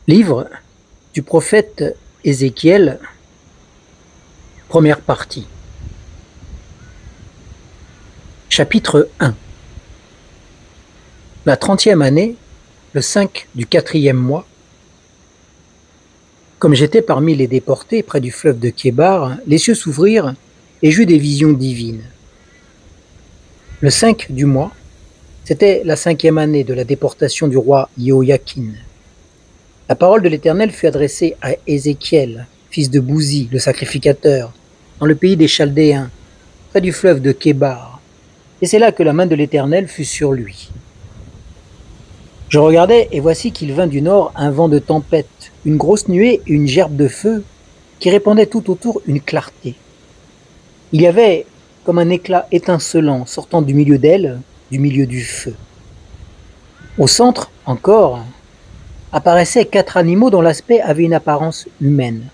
Livre du prophète Ézéchiel, première partie. Chapitre 1. La 30e année, le 5 du 4e mois, comme j'étais parmi les déportés près du fleuve de Kébar, les cieux s'ouvrirent et j'eus des visions divines. Le 5 du mois, c'était la 5e année de la déportation du roi Jéhoïakin. La parole de l'Éternel fut adressée à Ézéchiel, fils de Bouzi, le sacrificateur, dans le pays des Chaldéens, près du fleuve de Kébar. Et c'est là que la main de l'Éternel fut sur lui. Je regardai, et voici qu'il vint du nord un vent de tempête, une grosse nuée et une gerbe de feu, qui répandait tout autour une clarté. Il y avait comme un éclat étincelant sortant du milieu d'elle, du milieu du feu. Au centre, encore, apparaissaient 4 animaux dont l'aspect avait une apparence humaine.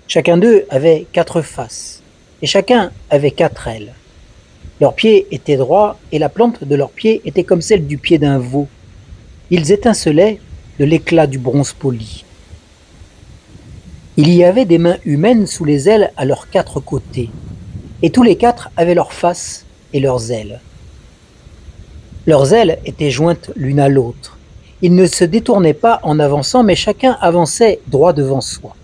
Chacun d'eux avait 4 faces, et chacun avait 4 ailes. Leurs pieds étaient droits, et la plante de leurs pieds était comme celle du pied d'un veau. Ils étincelaient de l'éclat du bronze poli. Il y avait des mains humaines sous les ailes à leurs 4 côtés, et tous les 4 avaient leurs faces et leurs ailes. Leurs ailes étaient jointes l'une à l'autre. Ils ne se détournaient pas en avançant, mais chacun avançait droit devant soi.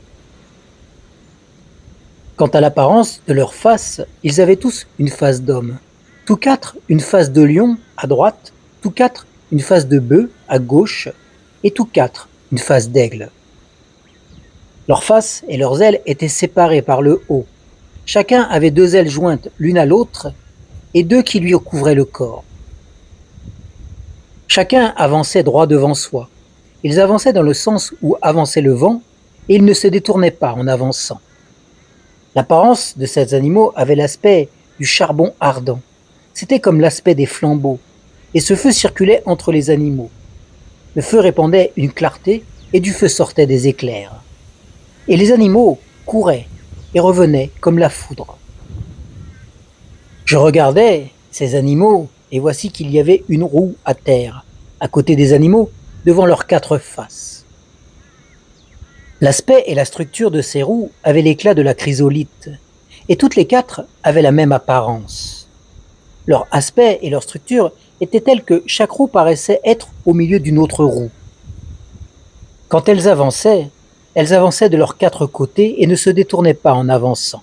Quant à l'apparence de leurs faces, ils avaient tous une face d'homme, tous 4 une face de lion à droite, tous 4 une face de bœuf à gauche, et tous 4 une face d'aigle. Leurs faces et leurs ailes étaient séparées par le haut. Chacun avait 2 ailes jointes l'une à l'autre, et 2 qui lui recouvraient le corps. Chacun avançait droit devant soi. Ils avançaient dans le sens où avançait le vent, et ils ne se détournaient pas en avançant. L'apparence de ces animaux avait l'aspect du charbon ardent. C'était comme l'aspect des flambeaux, et ce feu circulait entre les animaux. Le feu répandait une clarté, et du feu sortaient des éclairs. Et les animaux couraient et revenaient comme la foudre. Je regardais ces animaux, et voici qu'il y avait une roue à terre, à côté des animaux, devant leurs 4 faces. L'aspect et la structure de ces roues avaient l'éclat de la chrysolite, et toutes les 4 avaient la même apparence. Leur aspect et leur structure étaient tels que chaque roue paraissait être au milieu d'une autre roue. Quand elles avançaient de leurs 4 côtés et ne se détournaient pas en avançant.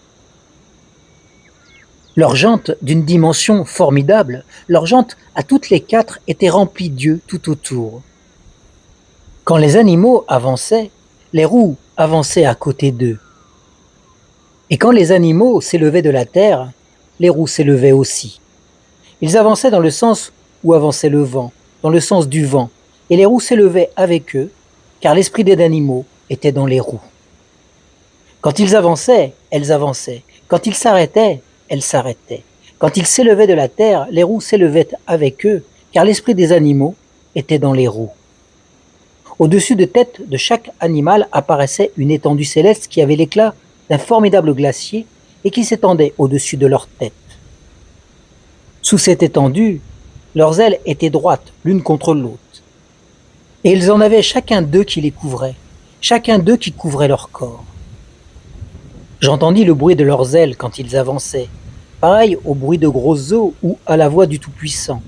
Leurs jantes d'une dimension formidable, leurs jantes à toutes les 4 étaient remplies d'yeux tout autour. Quand les animaux avançaient, les roues avançaient à côté d'eux. Et quand les animaux s'élevaient de la terre, les roues s'élevaient aussi. Ils avançaient dans le sens où avançait le vent, dans le sens du vent, et les roues s'élevaient avec eux, car l'esprit des animaux était dans les roues. Quand ils avançaient, elles avançaient. Quand ils s'arrêtaient, elles s'arrêtaient. Quand ils s'élevaient de la terre, les roues s'élevaient avec eux, car l'esprit des animaux était dans les roues. Au-dessus de tête de chaque animal apparaissait une étendue céleste qui avait l'éclat d'un formidable glacier et qui s'étendait au-dessus de leur tête. Sous cette étendue, leurs ailes étaient droites l'une contre l'autre. Et ils en avaient chacun d'eux qui les couvraient, chacun d'eux qui couvrait leur corps. J'entendis le bruit de leurs ailes quand ils avançaient, pareil au bruit de grosses eaux ou à la voix du Tout-Puissant.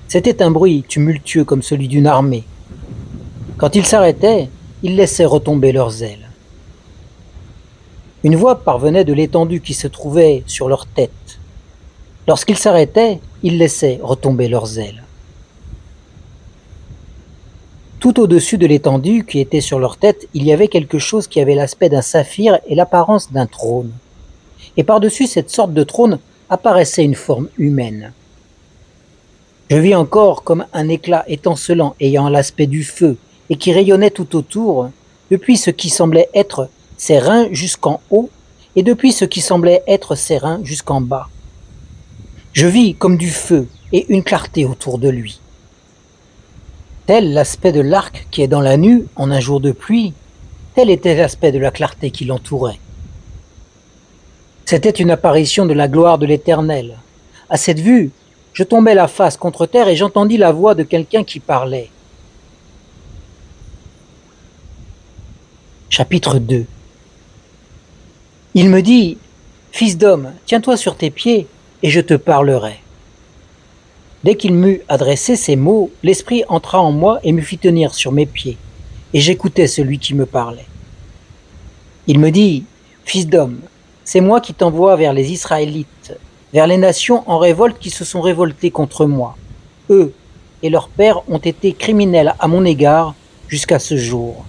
C'était un bruit tumultueux comme celui d'une armée. Quand ils s'arrêtaient, ils laissaient retomber leurs ailes. Une voix parvenait de l'étendue qui se trouvait sur leur tête. Lorsqu'ils s'arrêtaient, ils laissaient retomber leurs ailes. Tout au-dessus de l'étendue qui était sur leur tête, il y avait quelque chose qui avait l'aspect d'un saphir et l'apparence d'un trône. Et par-dessus cette sorte de trône apparaissait une forme humaine. Je vis encore comme un éclat étincelant ayant l'aspect du feu et qui rayonnait tout autour, depuis ce qui semblait être ses reins jusqu'en haut et depuis ce qui semblait être ses reins jusqu'en bas. Je vis comme du feu et une clarté autour de lui. Tel l'aspect de l'arc qui est dans la nue en un jour de pluie, tel était l'aspect de la clarté qui l'entourait. C'était une apparition de la gloire de l'Éternel. À cette vue, je tombai la face contre terre et j'entendis la voix de quelqu'un qui parlait. Chapitre 2. Il me dit, Fils d'homme, tiens-toi sur tes pieds, et je te parlerai. Dès qu'il m'eut adressé ces mots, l'Esprit entra en moi et me fit tenir sur mes pieds, et j'écoutais celui qui me parlait. Il me dit, Fils d'homme, c'est moi qui t'envoie vers les Israélites, vers les nations en révolte qui se sont révoltées contre moi. Eux et leurs pères ont été criminels à mon égard jusqu'à ce jour.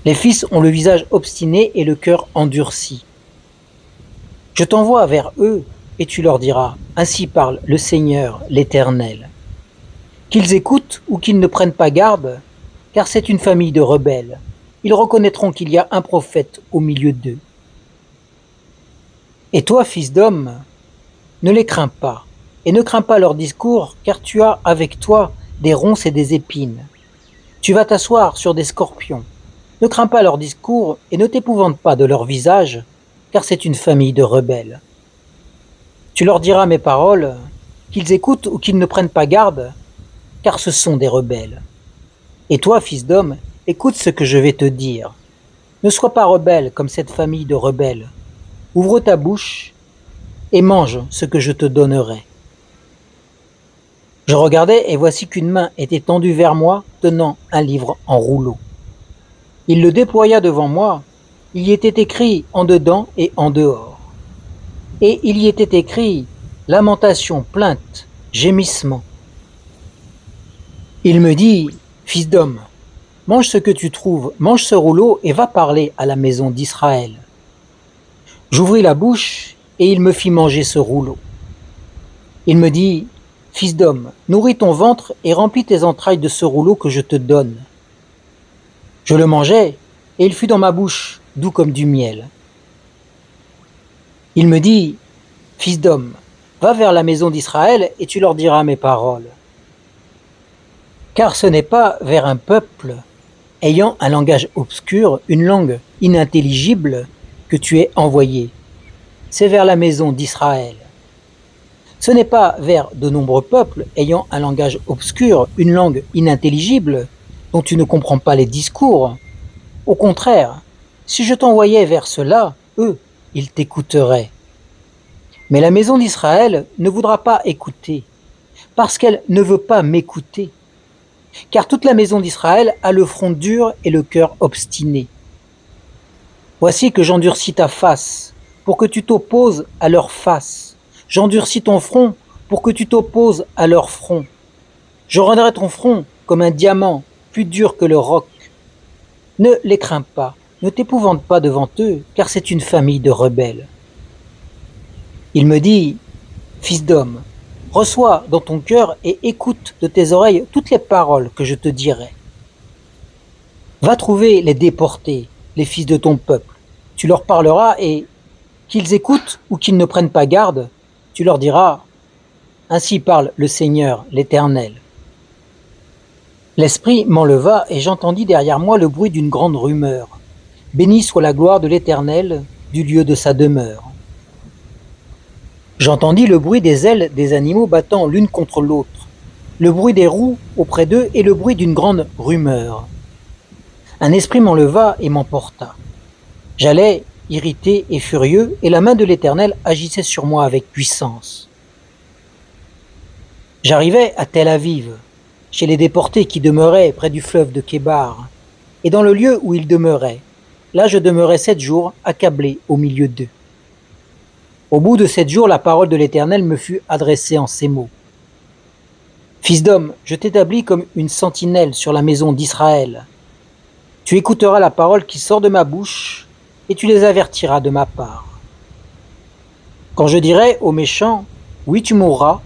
Les fils ont le visage obstiné et le cœur endurci. Je t'envoie vers eux et tu leur diras, ainsi parle le Seigneur, l'Éternel. Qu'ils écoutent ou qu'ils ne prennent pas garde, car c'est une famille de rebelles. Ils reconnaîtront qu'il y a un prophète au milieu d'eux. Et toi, fils d'homme, ne les crains pas, et ne crains pas leurs discours, car tu as avec toi des ronces et des épines. Tu vas t'asseoir sur des scorpions. Ne crains pas leurs discours et ne t'épouvante pas de leur visage, car c'est une famille de rebelles. Tu leur diras mes paroles, qu'ils écoutent ou qu'ils ne prennent pas garde, car ce sont des rebelles. Et toi, fils d'homme, écoute ce que je vais te dire. Ne sois pas rebelle comme cette famille de rebelles. Ouvre ta bouche et mange ce que je te donnerai. Je regardais et voici qu'une main était tendue vers moi, tenant un livre en rouleau. Il le déploya devant moi, il y était écrit en dedans et en dehors. Et il y était écrit lamentation, plainte, gémissement. Il me dit, fils d'homme, mange ce que tu trouves, mange ce rouleau et va parler à la maison d'Israël. J'ouvris la bouche et il me fit manger ce rouleau. Il me dit, fils d'homme, nourris ton ventre et remplis tes entrailles de ce rouleau que je te donne. Je le mangeai, et il fut dans ma bouche, doux comme du miel. Il me dit, fils d'homme, va vers la maison d'Israël et tu leur diras mes paroles. Car ce n'est pas vers un peuple ayant un langage obscur, une langue inintelligible, que tu es envoyé. C'est vers la maison d'Israël. Ce n'est pas vers de nombreux peuples ayant un langage obscur, une langue inintelligible, dont tu ne comprends pas les discours. Au contraire, si je t'envoyais vers ceux-là, eux, ils t'écouteraient. Mais la maison d'Israël ne voudra pas écouter, parce qu'elle ne veut pas m'écouter. Car toute la maison d'Israël a le front dur et le cœur obstiné. Voici que j'endurcis ta face, pour que tu t'opposes à leur face. J'endurcis ton front, pour que tu t'opposes à leur front. Je rendrai ton front comme un diamant, plus dur que le roc. Ne les crains pas, ne t'épouvante pas devant eux, car c'est une famille de rebelles. Il me dit, fils d'homme, reçois dans ton cœur et écoute de tes oreilles toutes les paroles que je te dirai. Va trouver les déportés, les fils de ton peuple. Tu leur parleras et, qu'ils écoutent ou qu'ils ne prennent pas garde, tu leur diras, ainsi parle le Seigneur, l'Éternel. L'Esprit m'enleva et j'entendis derrière moi le bruit d'une grande rumeur. Béni soit la gloire de l'Éternel du lieu de sa demeure. J'entendis le bruit des ailes des animaux battant l'une contre l'autre, le bruit des roues auprès d'eux et le bruit d'une grande rumeur. Un esprit m'enleva et m'emporta. J'allais, irrité et furieux, et la main de l'Éternel agissait sur moi avec puissance. J'arrivai à Tel Aviv, chez les déportés qui demeuraient près du fleuve de Kébar, et dans le lieu où ils demeuraient. Là je demeurai 7 jours, accablé au milieu d'eux. Au bout de 7 jours, la parole de l'Éternel me fut adressée en ces mots. Fils d'homme, je t'établis comme une sentinelle sur la maison d'Israël. Tu écouteras la parole qui sort de ma bouche, et tu les avertiras de ma part. Quand je dirai aux méchants, oui tu mourras,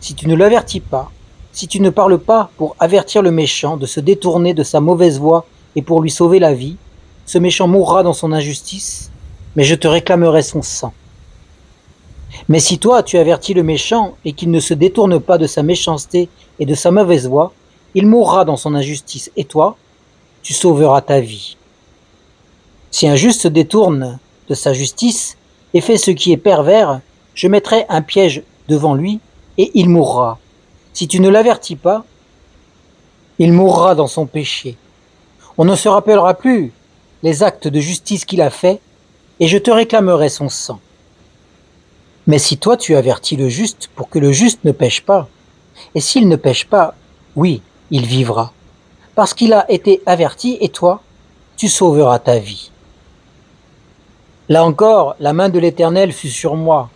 si tu ne l'avertis pas, si tu ne parles pas pour avertir le méchant de se détourner de sa mauvaise voie et pour lui sauver la vie, ce méchant mourra dans son injustice, mais je te réclamerai son sang. Mais si toi tu avertis le méchant et qu'il ne se détourne pas de sa méchanceté et de sa mauvaise voie, il mourra dans son injustice, et toi, tu sauveras ta vie. Si un juste se détourne de sa justice et fait ce qui est pervers, je mettrai un piège devant lui et il mourra. Si tu ne l'avertis pas, il mourra dans son péché. On ne se rappellera plus les actes de justice qu'il a faits, et je te réclamerai son sang. Mais si toi tu avertis le juste pour que le juste ne pêche pas, et s'il ne pêche pas, oui, il vivra, parce qu'il a été averti, et toi, tu sauveras ta vie. Là encore, la main de l'Éternel fut sur moi,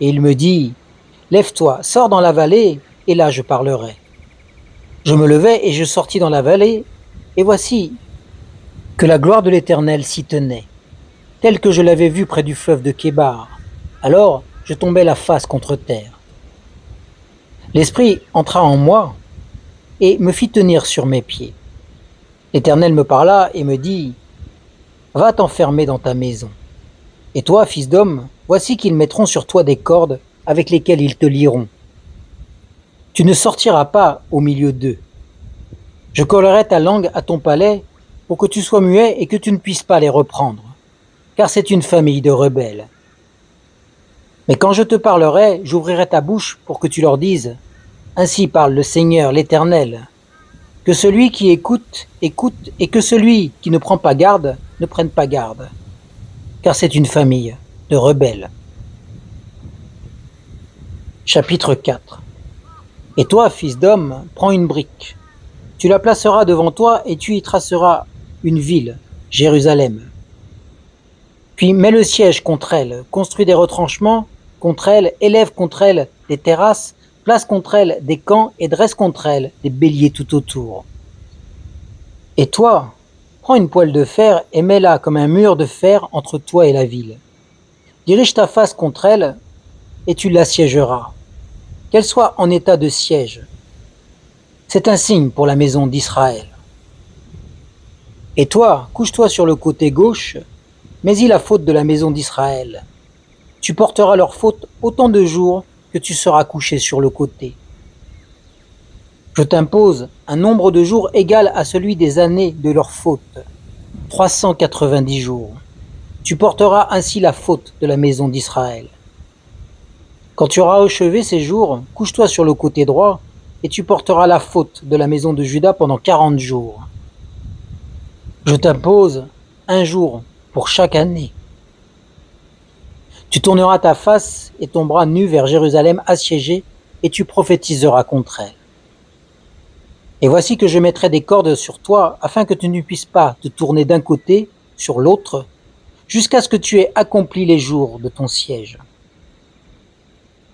et il me dit, lève-toi, sors dans la vallée, et là je parlerai. Je me levai et je sortis dans la vallée, et voici que la gloire de l'Éternel s'y tenait, telle que je l'avais vue près du fleuve de Kébar. Alors je tombai la face contre terre. L'Esprit entra en moi et me fit tenir sur mes pieds. L'Éternel me parla et me dit, va t'enfermer dans ta maison. Et toi, fils d'homme, voici qu'ils mettront sur toi des cordes avec lesquelles ils te lieront. Tu ne sortiras pas au milieu d'eux. Je collerai ta langue à ton palais pour que tu sois muet et que tu ne puisses pas les reprendre, car c'est une famille de rebelles. Mais quand je te parlerai, j'ouvrirai ta bouche pour que tu leur dises, ainsi parle le Seigneur, l'Éternel, que celui qui écoute, écoute, et que celui qui ne prend pas garde, ne prenne pas garde, car c'est une famille de rebelles. Chapitre 4. Et toi, fils d'homme, prends une brique. Tu la placeras devant toi et tu y traceras une ville, Jérusalem. Puis mets le siège contre elle, construis des retranchements contre elle, élève contre elle des terrasses, place contre elle des camps et dresse contre elle des béliers tout autour. Et toi, prends une poêle de fer et mets-la comme un mur de fer entre toi et la ville. Dirige ta face contre elle et tu l'assiégeras, qu'elle soit en état de siège. C'est un signe pour la maison d'Israël. Et toi, couche-toi sur le côté gauche, mais-y la faute de la maison d'Israël. Tu porteras leur faute autant de jours que tu seras couché sur le côté. Je t'impose un nombre de jours égal à celui des années de leur faute, 390 jours. Tu porteras ainsi la faute de la maison d'Israël. Quand tu auras achevé ces jours, couche-toi sur le côté droit, et tu porteras la faute de la maison de Juda pendant 40 jours. Je t'impose un jour pour chaque année. Tu tourneras ta face et ton bras nu vers Jérusalem assiégée, et tu prophétiseras contre elle. Et voici que je mettrai des cordes sur toi, afin que tu ne puisses pas te tourner d'un côté sur l'autre, jusqu'à ce que tu aies accompli les jours de ton siège.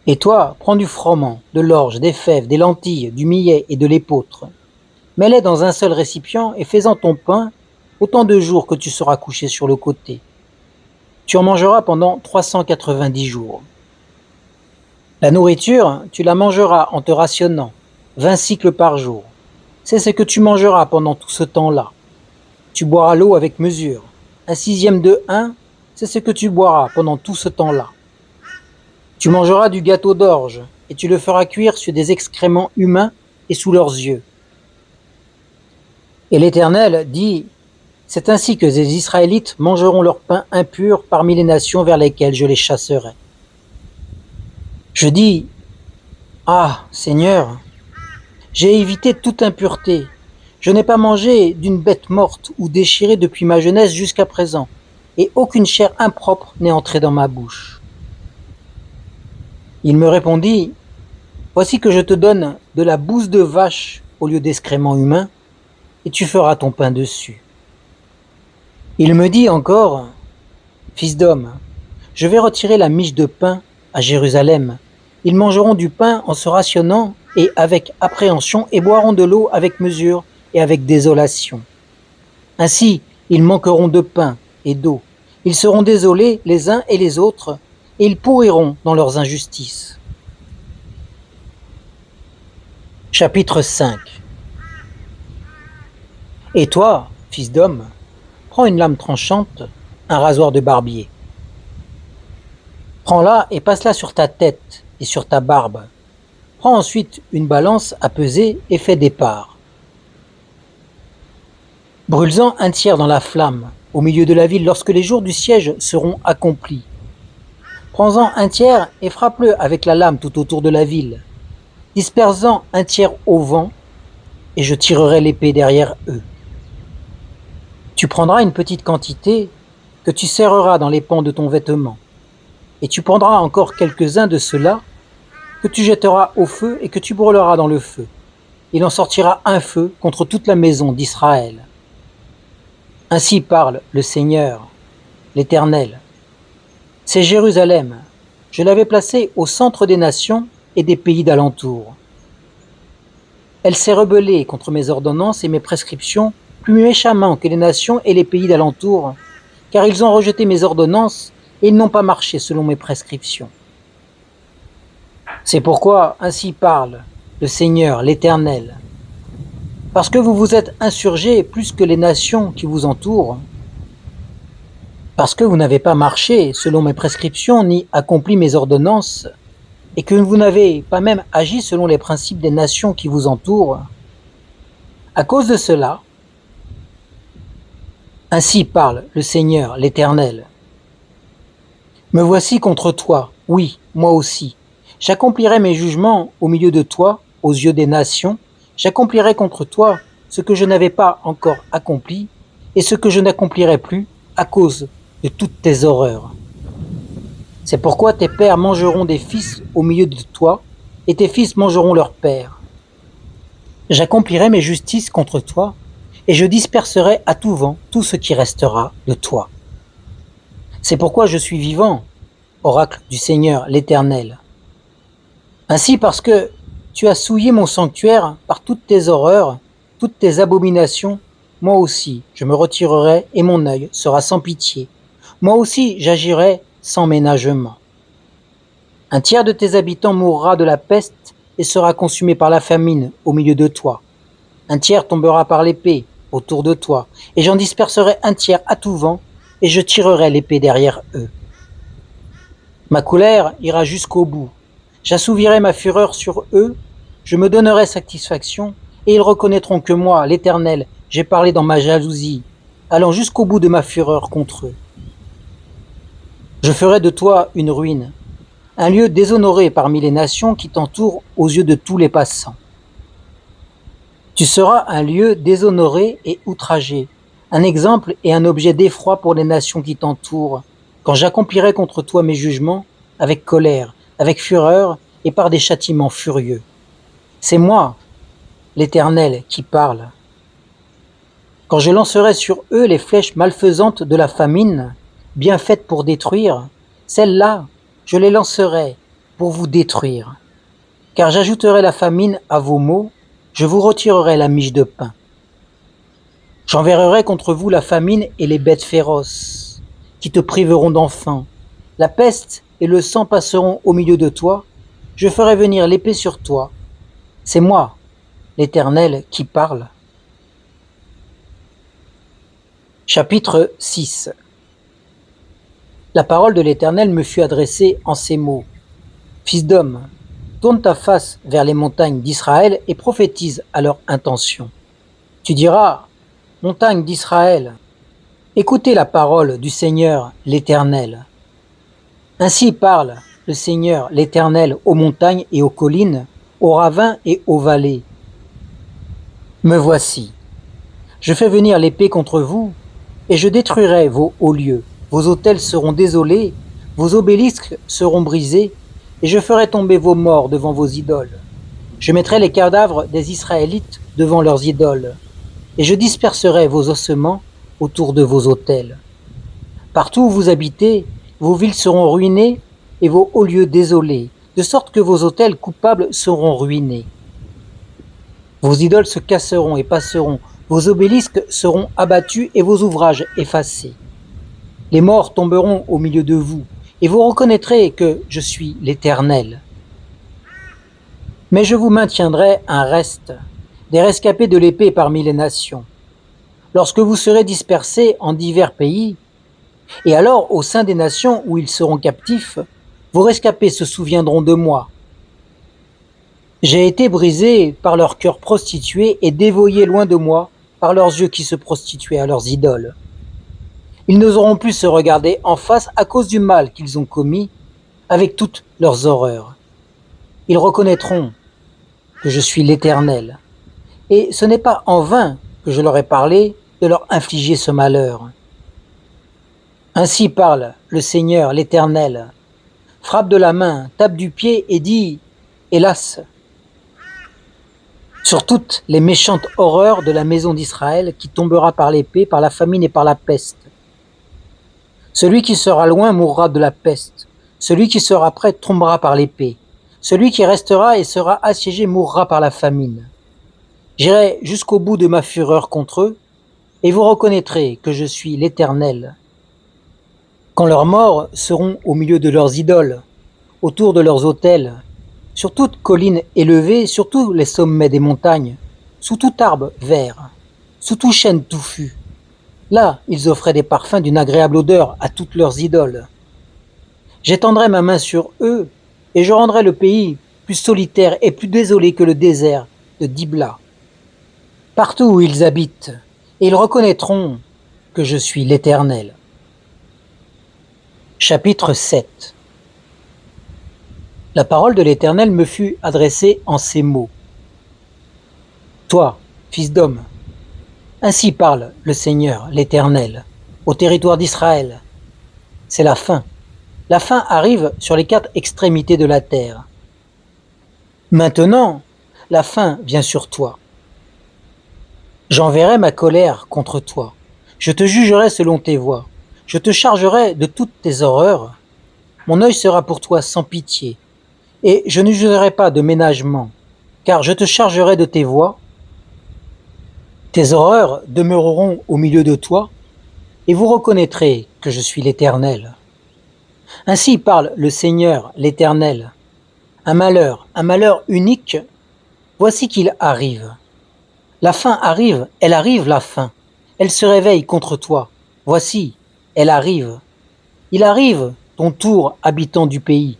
Et toi, prends du froment, de l'orge, des fèves, des lentilles, du millet et de l'épeautre. Mets-les dans un seul récipient et fais-en ton pain autant de jours que tu seras couché sur le côté. Tu en mangeras pendant 390 jours. La nourriture, tu la mangeras en te rationnant, 20 cycles par jour. C'est ce que tu mangeras pendant tout ce temps-là. Tu boiras l'eau avec mesure. 1/6 de hin, c'est ce que tu boiras pendant tout ce temps-là. Tu mangeras du gâteau d'orge, et tu le feras cuire sur des excréments humains et sous leurs yeux. Et l'Éternel dit, c'est ainsi que les Israélites mangeront leur pain impur parmi les nations vers lesquelles je les chasserai. Je dis, ah, Seigneur, j'ai évité toute impureté. Je n'ai pas mangé d'une bête morte ou déchirée depuis ma jeunesse jusqu'à présent, et aucune chair impropre n'est entrée dans ma bouche. Il me répondit, voici que je te donne de la bouse de vache au lieu d'excréments humains, et tu feras ton pain dessus. Il me dit encore, fils d'homme, je vais retirer la miche de pain à Jérusalem. Ils mangeront du pain en se rationnant et avec appréhension et boiront de l'eau avec mesure et avec désolation. Ainsi, ils manqueront de pain et d'eau. Ils seront désolés les uns et les autres et ils pourriront dans leurs injustices. Chapitre 5. Et toi, fils d'homme, prends une lame tranchante, un rasoir de barbier. Prends-la et passe-la sur ta tête et sur ta barbe. Prends ensuite une balance à peser et fais des parts. Brûle-en un tiers dans la flamme, au milieu de la ville, lorsque les jours du siège seront accomplis. Prends-en un tiers et frappe-le avec la lame tout autour de la ville. Disperse-en un tiers au vent, et je tirerai l'épée derrière eux. Tu prendras une petite quantité que tu serreras dans les pans de ton vêtement, et tu prendras encore quelques-uns de ceux-là que tu jetteras au feu et que tu brûleras dans le feu. Il en sortira un feu contre toute la maison d'Israël. Ainsi parle le Seigneur, l'Éternel. C'est Jérusalem. Je l'avais placée au centre des nations et des pays d'alentour. Elle s'est rebellée contre mes ordonnances et mes prescriptions plus méchamment que les nations et les pays d'alentour, car ils ont rejeté mes ordonnances et ils n'ont pas marché selon mes prescriptions. C'est pourquoi ainsi parle le Seigneur, l'Éternel. Parce que vous vous êtes insurgés plus que les nations qui vous entourent, parce que vous n'avez pas marché selon mes prescriptions ni accompli mes ordonnances, et que vous n'avez pas même agi selon les principes des nations qui vous entourent, à cause de cela, ainsi parle le Seigneur, l'Éternel. Me voici contre toi, oui, moi aussi. J'accomplirai mes jugements au milieu de toi, aux yeux des nations. J'accomplirai contre toi ce que je n'avais pas encore accompli et ce que je n'accomplirai plus à cause de toutes tes horreurs. C'est pourquoi tes pères mangeront des fils au milieu de toi et tes fils mangeront leurs pères. J'accomplirai mes justices contre toi et je disperserai à tout vent tout ce qui restera de toi. C'est pourquoi je suis vivant, oracle du Seigneur l'Éternel. Ainsi parce que tu as souillé mon sanctuaire par toutes tes horreurs, toutes tes abominations, moi aussi je me retirerai et mon œil sera sans pitié. Moi aussi j'agirai sans ménagement. Un tiers de tes habitants mourra de la peste et sera consumé par la famine au milieu de toi. Un tiers tombera par l'épée autour de toi, et j'en disperserai un tiers à tout vent, et je tirerai l'épée derrière eux. Ma colère ira jusqu'au bout. J'assouvirai ma fureur sur eux, je me donnerai satisfaction, et ils reconnaîtront que moi, l'Éternel, j'ai parlé dans ma jalousie, allant jusqu'au bout de ma fureur contre eux. Je ferai de toi une ruine, un lieu déshonoré parmi les nations qui t'entourent aux yeux de tous les passants. Tu seras un lieu déshonoré et outragé, un exemple et un objet d'effroi pour les nations qui t'entourent, quand j'accomplirai contre toi mes jugements avec colère, avec fureur et par des châtiments furieux. C'est moi, l'Éternel, qui parle. Quand je lancerai sur eux les flèches malfaisantes de la famine, bien faites pour détruire, celles-là, je les lancerai pour vous détruire. Car j'ajouterai la famine à vos maux, je vous retirerai la miche de pain. J'enverrai contre vous la famine et les bêtes féroces, qui te priveront d'enfants. La peste et le sang passeront au milieu de toi, je ferai venir l'épée sur toi. C'est moi, l'Éternel, qui parle. Chapitre 6. La parole de l'Éternel me fut adressée en ces mots. Fils d'homme, tourne ta face vers les montagnes d'Israël et prophétise à leur intention. Tu diras, montagnes d'Israël, écoutez la parole du Seigneur l'Éternel. Ainsi parle le Seigneur l'Éternel aux montagnes et aux collines, aux ravins et aux vallées. Me voici. Je fais venir l'épée contre vous, et je détruirai vos hauts lieux. Vos autels seront désolés, vos obélisques seront brisés, et je ferai tomber vos morts devant vos idoles. Je mettrai les cadavres des Israélites devant leurs idoles, et je disperserai vos ossements autour de vos autels. Partout où vous habitez, vos villes seront ruinées et vos hauts lieux désolés, de sorte que vos autels coupables seront ruinés. Vos idoles se casseront et passeront, vos obélisques seront abattus et vos ouvrages effacés. Les morts tomberont au milieu de vous, et vous reconnaîtrez que je suis l'Éternel. Mais je vous maintiendrai un reste, des rescapés de l'épée parmi les nations. Lorsque vous serez dispersés en divers pays, et alors au sein des nations où ils seront captifs, vos rescapés se souviendront de moi. J'ai été brisé par leur cœur prostitué et dévoyé loin de moi par leurs yeux qui se prostituaient à leurs idoles. Ils n'oseront plus se regarder en face à cause du mal qu'ils ont commis avec toutes leurs horreurs. Ils reconnaîtront que je suis l'Éternel. Et ce n'est pas en vain que je leur ai parlé de leur infliger ce malheur. Ainsi parle le Seigneur, l'Éternel. Frappe de la main, tape du pied et dit « Hélas !» sur toutes les méchantes horreurs de la maison d'Israël qui tombera par l'épée, par la famine et par la peste. Celui qui sera loin mourra de la peste. Celui qui sera près tombera par l'épée. Celui qui restera et sera assiégé mourra par la famine. J'irai jusqu'au bout de ma fureur contre eux, et vous reconnaîtrez que je suis l'Éternel. Quand leurs morts seront au milieu de leurs idoles, autour de leurs autels, sur toute colline élevée, sur tous les sommets des montagnes, sous tout arbre vert, sous tout chêne touffu, là ils offraient des parfums d'une agréable odeur à toutes leurs idoles. J'étendrai ma main sur eux, et je rendrai le pays plus solitaire et plus désolé que le désert de Dibla. Partout où ils habitent, et ils reconnaîtront que je suis l'Éternel. Chapitre 7. La parole de l'Éternel me fut adressée en ces mots. Toi, fils d'homme, ainsi parle le Seigneur, l'Éternel, au territoire d'Israël. C'est la fin. La fin arrive sur les quatre extrémités de la terre. Maintenant, la fin vient sur toi. J'enverrai ma colère contre toi. Je te jugerai selon tes voies. Je te chargerai de toutes tes horreurs. Mon œil sera pour toi sans pitié. Et je ne jugerai pas de ménagement, car je te chargerai de tes voies. Tes horreurs demeureront au milieu de toi, et vous reconnaîtrez que je suis l'Éternel. Ainsi parle le Seigneur, l'Éternel. Un malheur unique, voici qu'il arrive. La fin arrive, elle arrive la fin. Elle se réveille contre toi. Voici, elle arrive. Il arrive, ton tour, habitant du pays.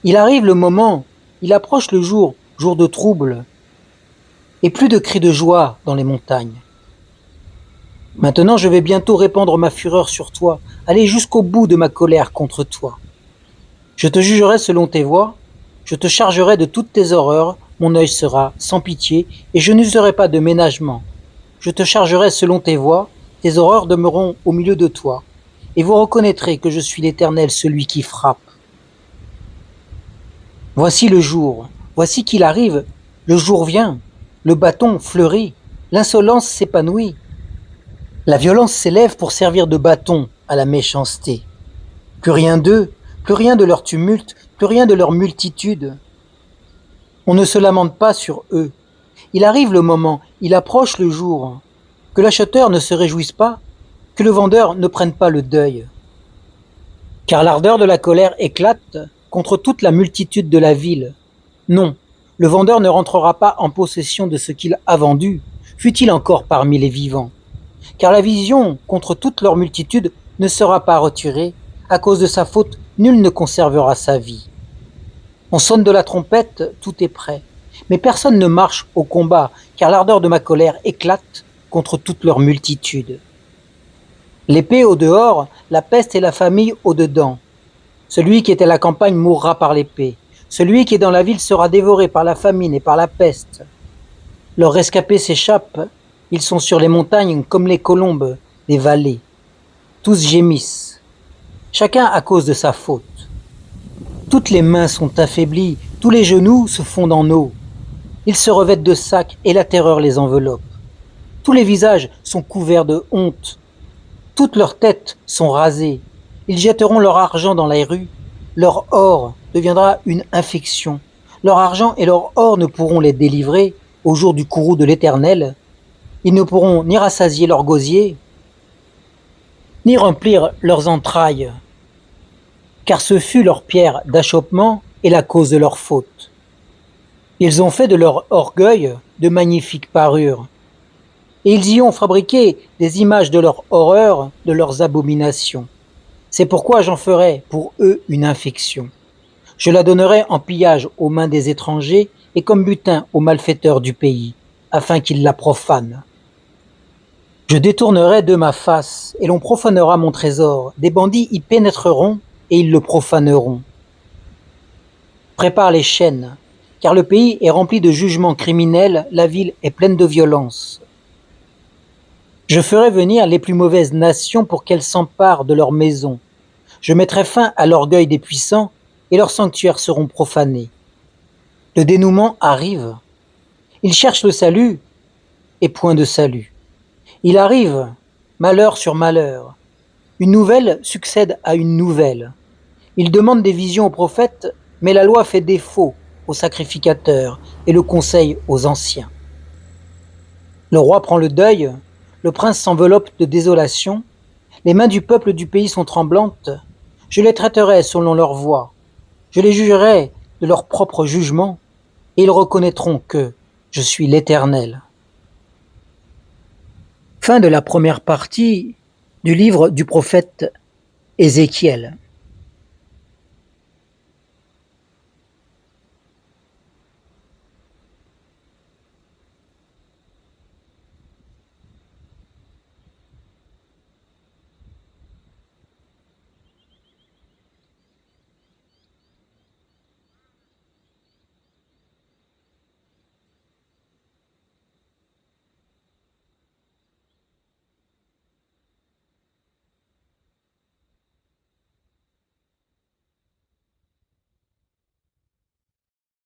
Il arrive le moment, il approche le jour, jour de trouble, et plus de cris de joie dans les montagnes. Maintenant je vais bientôt répandre ma fureur sur toi, aller jusqu'au bout de ma colère contre toi. Je te jugerai selon tes voies, je te chargerai de toutes tes horreurs, mon œil sera sans pitié, et je n'userai pas de ménagement. Je te chargerai selon tes voies, tes horreurs demeureront au milieu de toi, et vous reconnaîtrez que je suis l'Éternel, celui qui frappe. Voici le jour, voici qu'il arrive, le jour vient, le bâton fleurit, l'insolence s'épanouit. La violence s'élève pour servir de bâton à la méchanceté. Plus rien d'eux, plus rien de leur tumulte, plus rien de leur multitude. On ne se lamente pas sur eux. Il arrive le moment, il approche le jour. Que l'acheteur ne se réjouisse pas, que le vendeur ne prenne pas le deuil. Car l'ardeur de la colère éclate contre toute la multitude de la ville. Non, le vendeur ne rentrera pas en possession de ce qu'il a vendu, fût-il encore parmi les vivants. Car la vision contre toute leur multitude ne sera pas retirée, à cause de sa faute, nul ne conservera sa vie. On sonne de la trompette, tout est prêt, mais personne ne marche au combat, car l'ardeur de ma colère éclate contre toute leur multitude. L'épée au dehors, la peste et la famine au dedans. Celui qui est à la campagne mourra par l'épée. Celui qui est dans la ville sera dévoré par la famine et par la peste. Leurs rescapés s'échappent, ils sont sur les montagnes comme les colombes des vallées. Tous gémissent, chacun à cause de sa faute. Toutes les mains sont affaiblies, tous les genoux se fondent en eau. Ils se revêtent de sacs et la terreur les enveloppe. Tous les visages sont couverts de honte. Toutes leurs têtes sont rasées. Ils jetteront leur argent dans les rues. Leur or deviendra une infection. Leur argent et leur or ne pourront les délivrer au jour du courroux de l'Éternel. Ils ne pourront ni rassasier leurs gosiers, ni remplir leurs entrailles, car ce fut leur pierre d'achoppement et la cause de leur faute. Ils ont fait de leur orgueil de magnifiques parures, et ils y ont fabriqué des images de leur horreur, de leurs abominations. C'est pourquoi j'en ferai pour eux une infection. Je la donnerai en pillage aux mains des étrangers et comme butin aux malfaiteurs du pays, afin qu'ils la profanent. Je détournerai de ma face, et l'on profanera mon trésor. Des bandits y pénétreront, et ils le profaneront. Prépare les chaînes, car le pays est rempli de jugements criminels, la ville est pleine de violence. Je ferai venir les plus mauvaises nations pour qu'elles s'emparent de leurs maisons. Je mettrai fin à l'orgueil des puissants et leurs sanctuaires seront profanés. Le dénouement arrive. Ils cherchent le salut et point de salut. Il arrive, malheur sur malheur. Une nouvelle succède à une nouvelle. Ils demandent des visions aux prophètes, mais la loi fait défaut aux sacrificateurs et le conseil aux anciens. Le roi prend le deuil, le prince s'enveloppe de désolation, les mains du peuple du pays sont tremblantes, je les traiterai selon leur voie, je les jugerai de leur propre jugement, et ils reconnaîtront que je suis l'Éternel. Fin de la première partie du livre du prophète Ézéchiel.